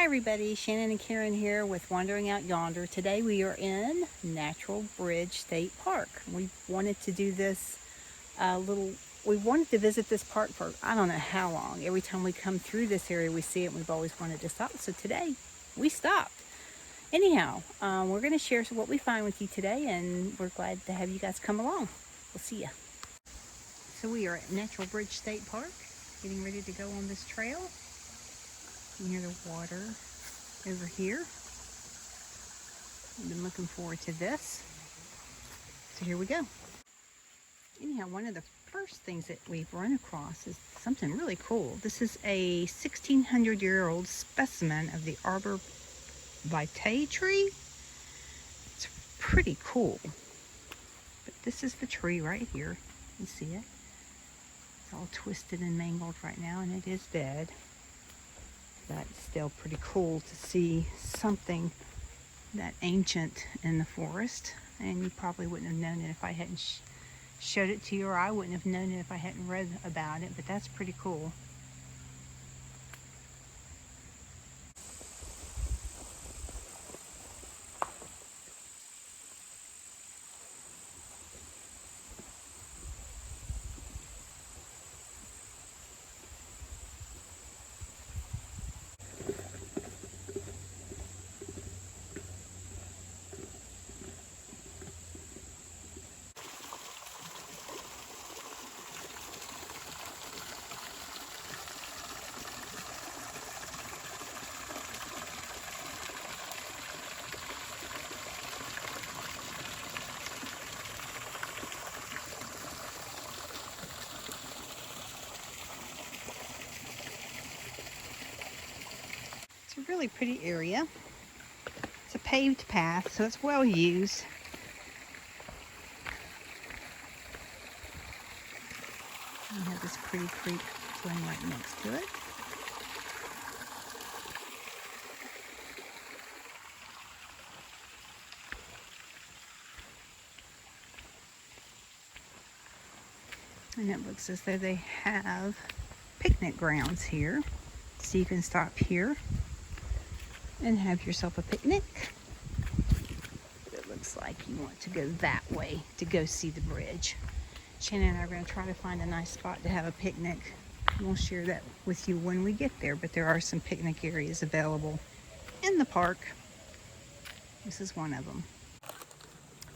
Hi everybody, Shannon and Karen here with Wandering Out Yonder. Today we are in Natural Bridge State Park. We wanted to do this we wanted to visit this park for I don't know how long. Every time we come through this area we see it and we've always wanted to stop. So today we stopped. Anyhow, we're going to share what we find with you today, and we're glad to have you guys come along. We'll see ya. So we are at Natural Bridge State Park, getting ready to go on this trail. You can hear the water over here. I've been looking forward to this. So here we go. Anyhow, one of the first things that we've run across is something really cool. This is a 1600-year-old specimen of the arbor vitae tree. It's pretty cool. But this is the tree right here. You see it? It's all twisted and mangled right now, and it is dead. But still pretty cool to see something that ancient in the forest. And you probably wouldn't have known it if I hadn't showed it to you, or I wouldn't have known it if I hadn't read about it. But that's pretty cool. It's a really pretty area. It's a paved path, so it's well used. We have this pretty creek flowing right next to it. And it looks as though they have picnic grounds here. So you can stop here and have yourself a picnic. It looks like you want to go that way to go see the bridge. Shannon and I are going to try to find a nice spot to have a picnic. We'll share that with you when we get there, but there are some picnic areas available in the park. This is one of them.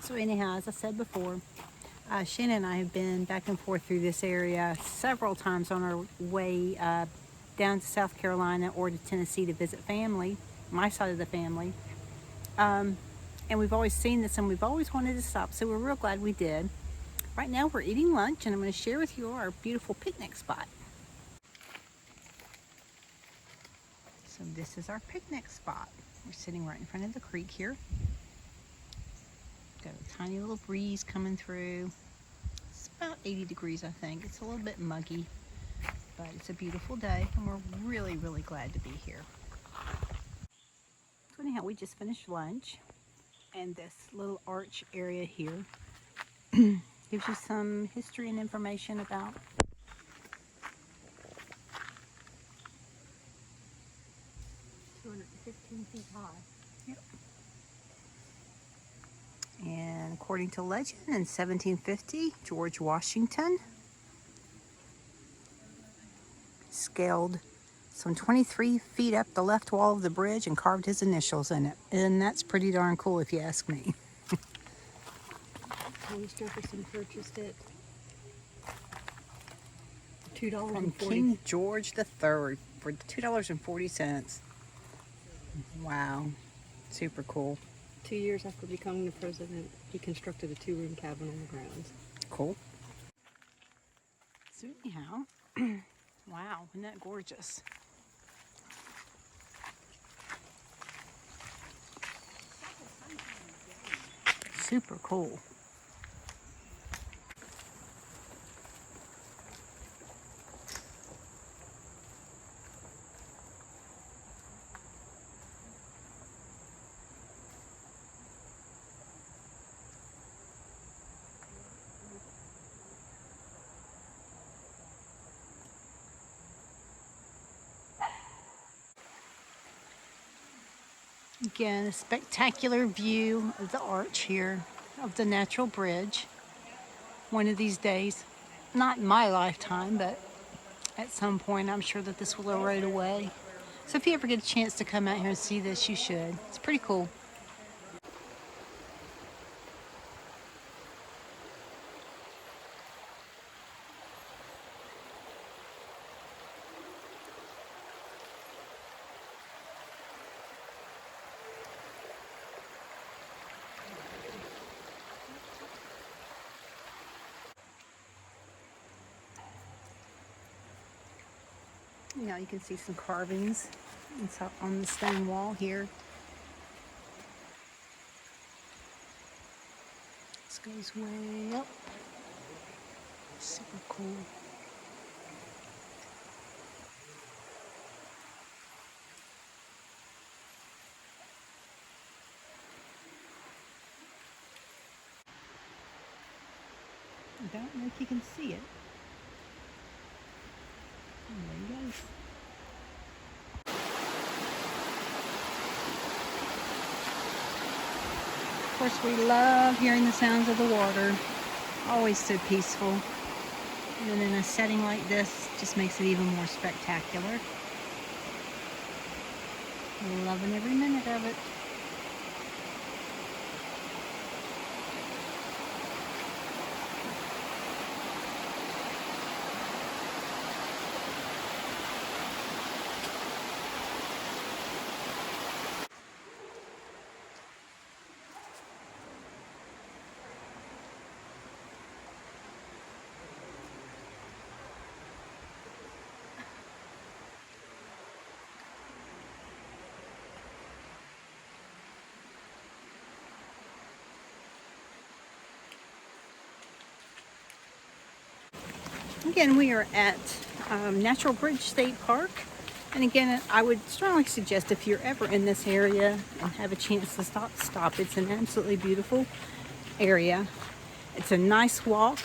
So anyhow, as I said before, Shannon and I have been back and forth through this area several times on our way down to South Carolina or to Tennessee to visit family, my side of the family. And we've always seen this and we've always wanted to stop, so we're real glad we did. Right now we're eating lunch and I'm going to share with you our beautiful picnic spot. So this is our picnic spot. We're sitting right in front of the creek here. Got a tiny little breeze coming through. It's about 80 degrees, I think. It's a little bit muggy, but it's a beautiful day and we're really, really glad to be here. So anyhow, we just finished lunch, and this little arch area here gives you some history and information about 215 feet high. Yep. And according to legend, in 1750, George Washington scaled some 23 feet up the left wall of the bridge and carved his initials in it. And that's pretty darn cool if you ask me. Thomas Jefferson purchased it $2.40. From King George III for $2.40. Wow. Super cool. 2 years after becoming the president, he constructed a 2-room cabin on the grounds. Cool. So anyhow, wow, isn't that gorgeous? Super cool. Again, a spectacular view of the arch here of the natural bridge. One of these days, not in my lifetime, but at some point I'm sure that this will erode away. So if you ever get a chance to come out here and see this, you should. It's pretty cool. Now you can see some carvings on the stone wall here. This goes way up. Super cool. I don't know if you can see it. There he goes. Of course, we love hearing the sounds of the water. Always so peaceful. And in a setting like this, just makes it even more spectacular. Loving every minute of it. Again, we are at Natural Bridge State Park. And again, I would strongly suggest if you're ever in this area and have a chance to stop. It's an absolutely beautiful area. It's a nice walk,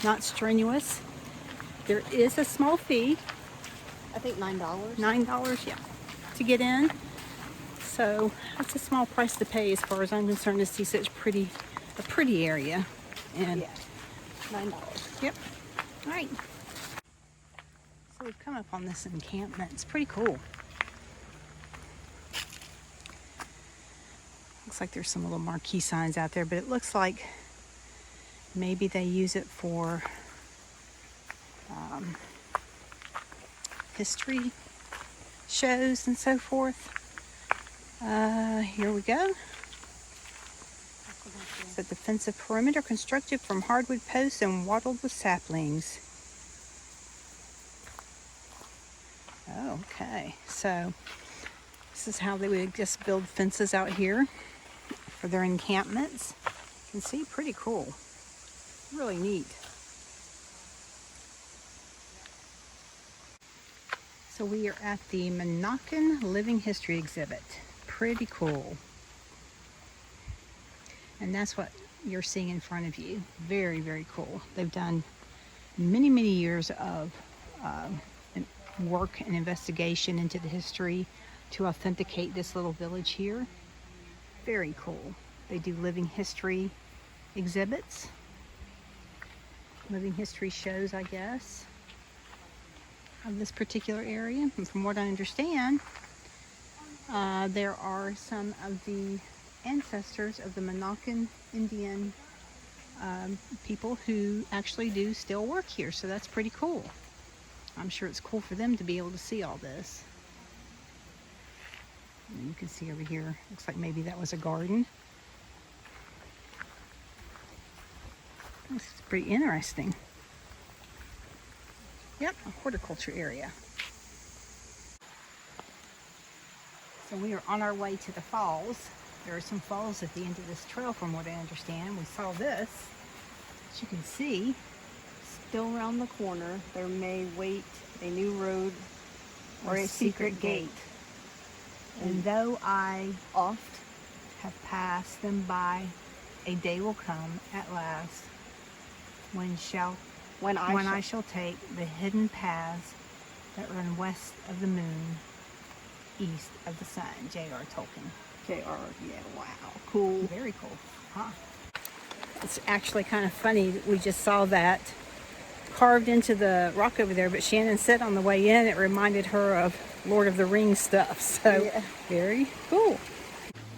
not strenuous. There is a small fee. I think $9. $9, yeah, to get in. So that's a small price to pay as far as I'm concerned to see such a pretty area. And Yeah, $9. yep. All right. So we've come up on this encampment. It's pretty cool. Looks like there's some little marquee signs out there, but it looks like maybe they use it for history shows and so forth. Here we go. It's a defensive perimeter constructed from hardwood posts and wattled with saplings. Okay, so this is how they would just build fences out here for their encampments. You can see, pretty cool. Really neat. So we are at the Monacan Living History Exhibit. Pretty cool. And that's what you're seeing in front of you. Very, very cool. They've done many years of work and investigation into the history to authenticate this little village here. Very cool. They do living history exhibits, living history shows, I guess, of this particular area. And from what I understand, there are some of the ancestors of the Monacan Indian people who actually do still work here, so that's pretty cool. I'm sure it's cool for them to be able to see all this. And you can see over here, looks like maybe that was a garden. This is pretty interesting. Yep, a horticulture area. So we are on our way to the falls. There are some falls at the end of this trail from what I understand. We saw this, as you can see. Still around the corner, there may wait a new road or a secret gate. And though I oft have passed them by, a day will come at last when I shall take the hidden paths that run west of the moon, east of the sun. J.R. Tolkien. J.R. Yeah, wow. Cool. Very cool. Huh? It's actually kind of funny that we just saw that carved into the rock over there, but Shannon said on the way in it reminded her of Lord of the Rings stuff. So yeah. Very cool.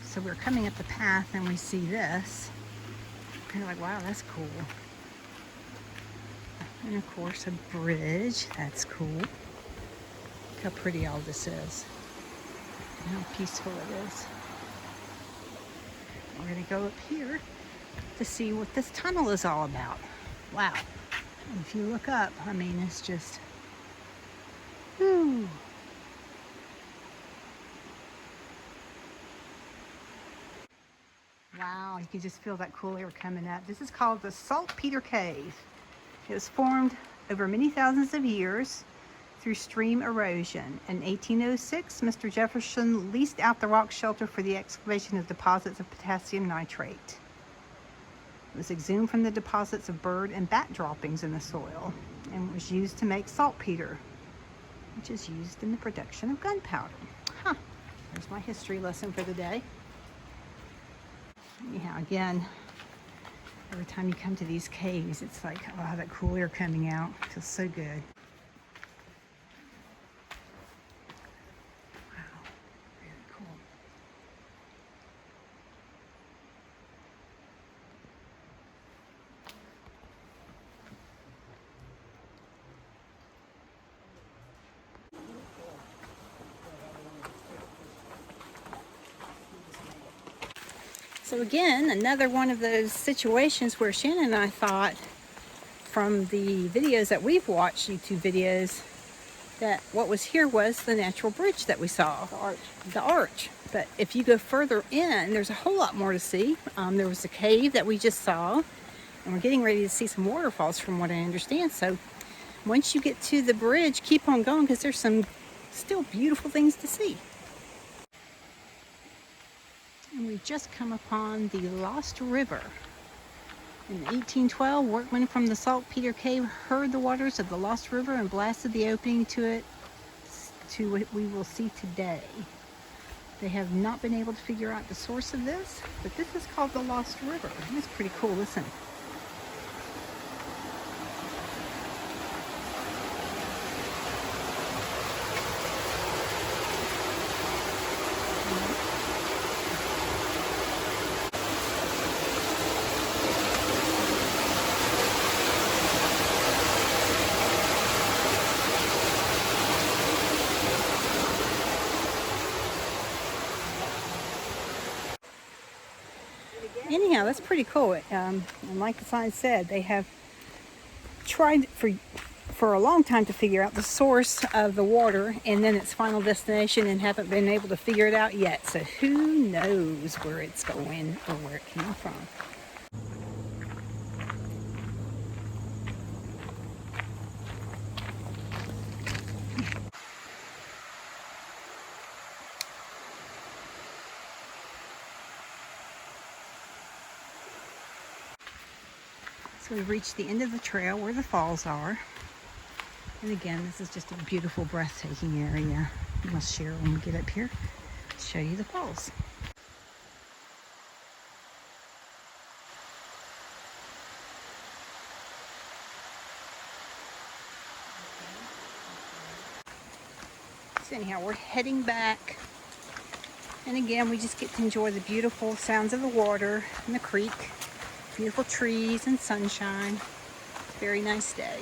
So we're coming up the path and we see this. Kind of like, wow, that's cool. And of course a bridge. That's cool. Look how pretty all this is. And how peaceful it is. We're going to go up here to see what this tunnel is all about. Wow. If you look up, I mean, it's just, whew. Wow, you can just feel that cool air coming up. This is called the Saltpeter Cave. It was formed over many thousands of years through stream erosion. In 1806, Mr. Jefferson leased out the rock shelter for the excavation of deposits of potassium nitrate. It was exhumed from the deposits of bird and bat droppings in the soil and was used to make saltpeter, which is used in the production of gunpowder. Huh, there's my history lesson for the day. Anyhow, again, every time you come to these caves, it's like, oh, that cool air coming out. It feels so good. Wow, really cool. So again, another one of those situations where Shannon and I thought from the videos that we've watched, YouTube videos, that what was here was the natural bridge that we saw. The arch. The arch. But if you go further in, there's a whole lot more to see. There was a cave that we just saw, and we're getting ready to see some waterfalls from what I understand. So once you get to the bridge, keep on going because there's some still beautiful things to see. And we've just come upon the Lost River. In 1812, workmen from the Saltpeter Cave heard the waters of the Lost River and blasted the opening to it to what we will see today. They have not been able to figure out the source of this, but this is called the Lost River. It's pretty cool. Listen. Anyhow, that's pretty cool. And like the sign said, they have tried for a long time to figure out the source of the water and then its final destination and haven't been able to figure it out yet. So who knows where it's going or where it came from. So we've reached the end of the trail where the falls are. And again, this is just a beautiful, breathtaking area. I must share when we get up here, show you the falls. So anyhow, we're heading back. And again, we just get to enjoy the beautiful sounds of the water and the creek. Beautiful trees and sunshine. Very nice day.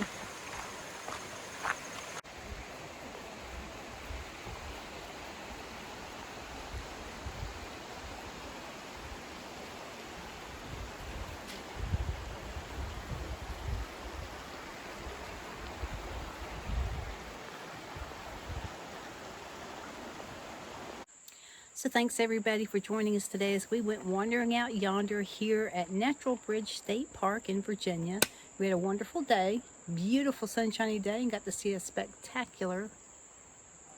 So thanks everybody for joining us today as we went wandering out yonder here at Natural Bridge State Park in Virginia. We had a wonderful day, beautiful sunshiny day, and got to see a spectacular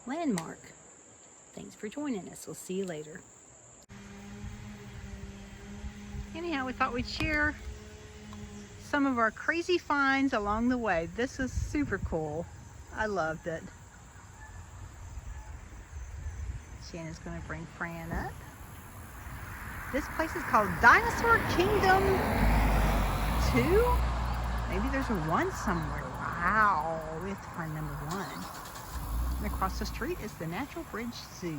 landmark. Thanks for joining us. We'll see you later. Anyhow, we thought we'd share some of our crazy finds along the way. This is super cool. I loved it. Sienna's going to bring Fran up. This place is called Dinosaur Kingdom 2. Maybe there's a 1 somewhere. Wow, we have to find number 1. And across the street is the Natural Bridge Zoo.